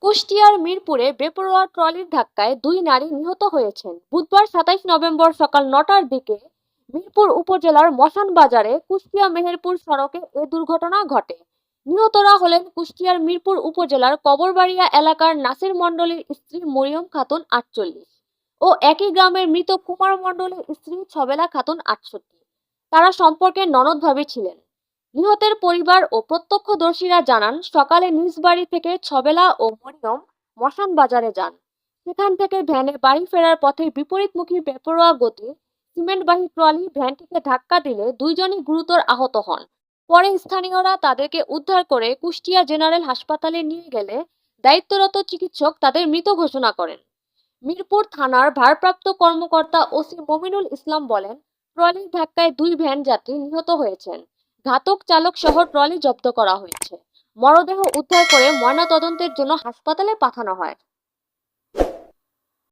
কুষ্টিয়ার মিরপুরে বেপরোয়া ট্রলির ধাক্কায় দুই নারী নিহত হয়েছেন। বুধবার ২৭ নভেম্বর সকাল ৯টার দিকে মিরপুর উপজেলার মশান বাজারে কুষ্টিয়া মেহেরপুর সড়কে এ দুর্ঘটনা ঘটে। নিহতরা হলেন কুষ্টিয়ার মিরপুর উপজেলার কবরবাড়িয়া এলাকার নাসির মণ্ডলের স্ত্রী মরিয়ম খাতুন ৪৮ ও একই গ্রামের মৃত কুমার মণ্ডলের স্ত্রী ছবেলা খাতুন ৬৮। তারা সম্পর্কে ননদ ভাবি ছিলেন। নিহতের পরিবার ও প্রত্যক্ষদর্শীরা জানান, সকালে নিজ বাড়ি থেকে ছবেলা ও মরিয়ম মশান বাজারে যান। সেখান থেকে ভ্যানে বাড়ি ফেরার পথে বিপরীতমুখী বেপরোয়া গতির সিমেন্টবাহী ট্রলি ভ্যানটিকে ধাক্কা দিলে দুইজনই গুরুতর আহত হন। পরে স্থানীয়রা তাদেরকে উদ্ধার করে কুষ্টিয়া জেনারেল হাসপাতালে নিয়ে গেলে দায়িত্বরত চিকিৎসক তাদের মৃত ঘোষণা করেন। মিরপুর থানার ভারপ্রাপ্ত কর্মকর্তা ওসি মমিনুল ইসলাম বলেন, ট্রলির ধাক্কায় দুই ভ্যান যাত্রী নিহত হয়েছেন। ঘাতক চালক সহ ট্রলি জব্দ করা হয়েছে। মরদেহ উদ্ধার করে ময়নাতদন্তের জন্য হাসপাতালে পাঠানো হয়।